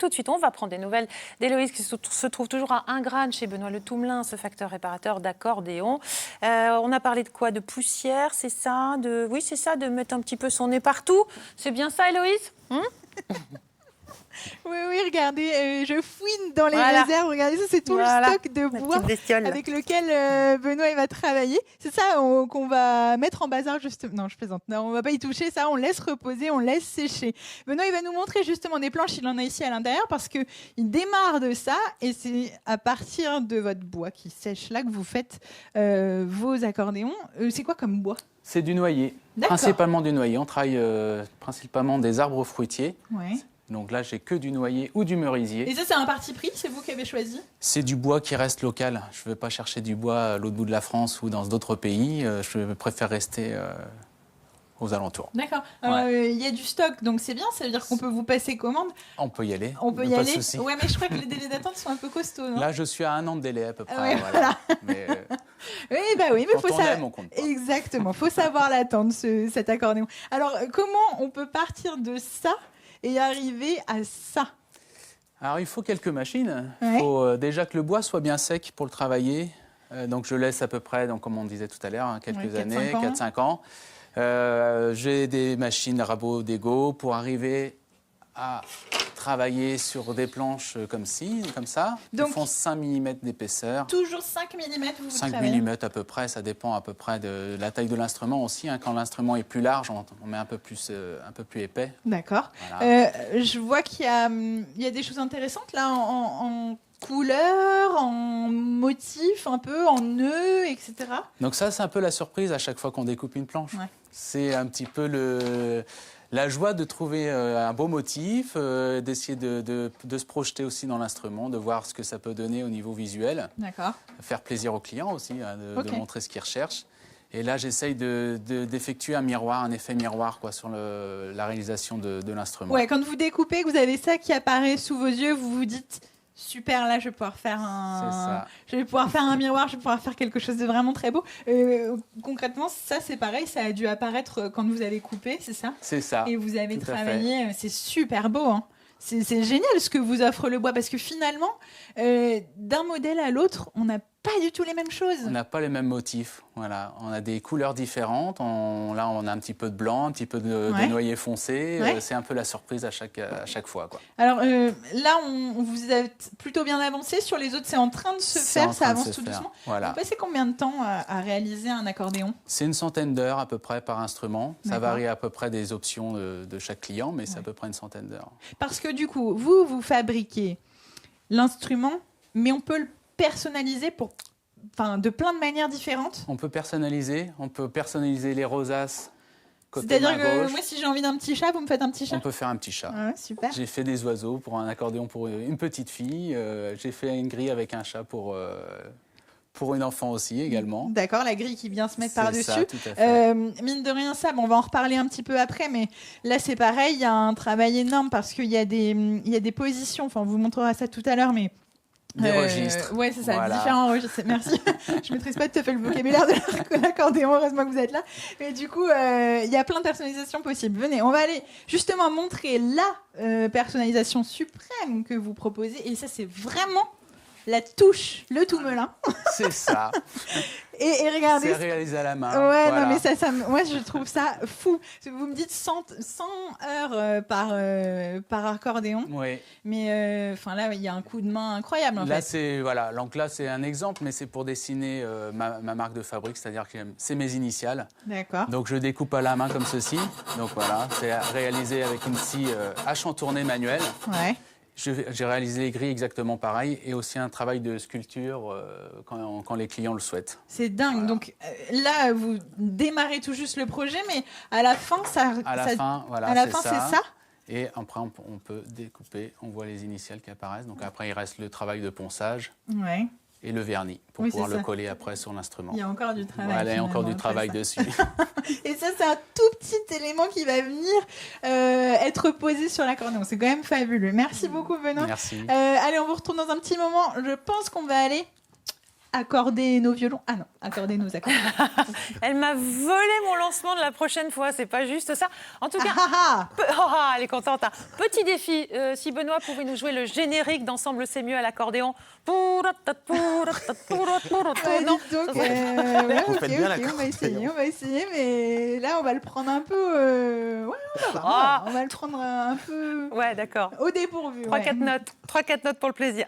tout de suite. On va prendre des nouvelles d'Héloïse qui se trouve toujours à Ingrane chez Benoît Le Toumelin, ce facteur réparateur d'accordéon. On a parlé de quoi? De poussière, c'est ça? Oui, c'est ça, de mettre un petit peu son nez partout. C'est bien ça, Héloïse? Oui, regardez, je fouine dans les réserves. Regardez, ça, c'est tout le stock de bois avec lequel Benoît il va travailler. C'est ça qu'on va mettre en bazar, justement. Non, je plaisante. Non, on va pas y toucher. Ça, on laisse reposer, on laisse sécher. Benoît, il va nous montrer justement des planches. Il en a ici à l'intérieur parce qu'il démarre de ça. Et c'est à partir de votre bois qui sèche là que vous faites vos accordéons. C'est quoi comme bois? C'est du noyer. Principalement du noyer. On travaille principalement des arbres fruitiers. Ouais. Donc là, j'ai que du noyer ou du merisier. Et ça, c'est un parti pris? C'est vous qui avez choisi? C'est du bois qui reste local. Je ne veux pas chercher du bois à l'autre bout de la France ou dans d'autres pays. Je préfère rester aux alentours. D'accord. Il y a du stock, donc c'est bien. Ça veut dire qu'on peut vous passer commande? On peut y aller. On peut y aller. Ouais, mais je crois que les délais d'attente sont un peu costauds, non? Là, je suis à 1 an de délai à peu près. Ouais, voilà. Mais, mais quand faut on aime, on compte pas. Exactement. Faut savoir l'attendre, cet accordéon. Alors, comment on peut partir de ça et arriver à ça? Alors, il faut quelques machines. Il faut déjà que le bois soit bien sec pour le travailler. Donc, je laisse à peu près, donc, comme on disait tout à l'heure, quelques années, 4-5 ans. J'ai des machines Rabot Dego pour arriver à travailler sur des planches comme ça, donc, qui font 5 mm d'épaisseur. Toujours 5 mm, vous 5 travaillez. mm à peu près, ça dépend à peu près de la taille de l'instrument aussi. Quand l'instrument est plus large, on met un peu plus épais. D'accord. Voilà. Je vois qu'il y a des choses intéressantes là en couleur, en motif, un peu, en nœud, etc. Donc ça, c'est un peu la surprise à chaque fois qu'on découpe une planche. Ouais. C'est un petit peu la joie de trouver un beau motif, d'essayer de se projeter aussi dans l'instrument, de voir ce que ça peut donner au niveau visuel. D'accord. Faire plaisir aux clients aussi, de montrer ce qu'ils recherchent. Et là, j'essaye d'effectuer un effet miroir sur la réalisation de l'instrument. Ouais, quand vous découpez, que vous avez ça qui apparaît sous vos yeux, vous vous dites... Super, là, je vais pouvoir faire un miroir, je vais pouvoir faire quelque chose de vraiment très beau. Concrètement, ça, c'est pareil, ça a dû apparaître quand vous avez coupé, c'est ça? C'est ça. Et vous avez travaillé, c'est super beau, hein. C'est génial ce que vous offre le bois, parce que finalement, d'un modèle à l'autre, on n'a pas du tout les mêmes choses. On n'a pas les mêmes motifs. Voilà. On a des couleurs différentes. Là, on a un petit peu de blanc, un petit peu de noyer foncé. C'est un peu la surprise à chaque fois, quoi. Alors là, vous êtes plutôt bien avancé. Sur les autres, c'est en train de se faire. Ça avance tout doucement. Voilà. Vous passez combien de temps à réaliser un accordéon? C'est une centaine d'heures à peu près par instrument. Ça varie à peu près des options de chaque client, mais c'est à peu près une centaine d'heures. Parce que du coup, vous fabriquez l'instrument, mais on peut le personnaliser de plein de manières différentes. On peut personnaliser les rosaces côté C'est-à-dire main que gauche. moi, si j'ai envie d'un petit chat, vous me faites un petit chat? On peut faire un petit chat. Ouais, super. J'ai fait des oiseaux pour un accordéon pour une petite fille. J'ai fait une grille avec un chat pour une enfant aussi également. D'accord, la grille qui vient se mettre par-dessus. Ça, tout à fait. Mine de rien, ça, on va en reparler un petit peu après, mais là, c'est pareil, il y a un travail énorme parce qu'il y a des positions, enfin, on vous montrera ça tout à l'heure, mais... Des registres. Ouais, c'est ça, différents registres. Merci. Je ne maîtrise pas tout à fait le vocabulaire de l'accordéon, heureusement que vous êtes là. Mais du coup, il y a plein de personnalisations possibles. Venez, on va aller justement montrer la personnalisation suprême que vous proposez. Et ça, c'est vraiment la touche, le Toumelin. C'est ça. Et regardez. C'est réalisé à la main. Ouais, voilà. non, mais moi, je trouve ça fou. Vous me dites 100 heures par accordéon. Oui. Mais là, il y a un coup de main incroyable. Donc là, c'est un exemple, mais c'est pour dessiner ma marque de fabrique, c'est-à-dire que c'est mes initiales. D'accord. Donc je découpe à la main comme ceci. Donc voilà, c'est réalisé avec une scie hache en tournée manuelle. Ouais. J'ai réalisé les grilles exactement pareil et aussi un travail de sculpture quand les clients le souhaitent. C'est dingue. Voilà. Donc là, vous démarrez tout juste le projet, mais à la fin, c'est ça. Et après, on peut découper, on voit les initiales qui apparaissent. Donc après, il reste le travail de ponçage. Ouais. Et le vernis pour pouvoir le coller après sur l'instrument. Il y a encore du travail. Voilà, il y a encore du travail dessus. Et ça, c'est un tout petit élément qui va venir être posé sur l'accordéon. C'est quand même fabuleux. Merci beaucoup, Benoît. Merci. Allez, on vous retrouve dans un petit moment. Je pense qu'on va aller accorder nos violons. Ah non, accorder nos accords. Elle m'a volé mon lancement de la prochaine fois, c'est pas juste ça. En tout cas, elle est contente. Hein. Petit défi, si Benoît pouvait nous jouer le générique d'Ensemble c'est mieux à l'accordéon. On va essayer, mais là on va le prendre un peu. On va le prendre un peu. Ouais, d'accord. Au dépourvu. 3-4 notes pour le plaisir.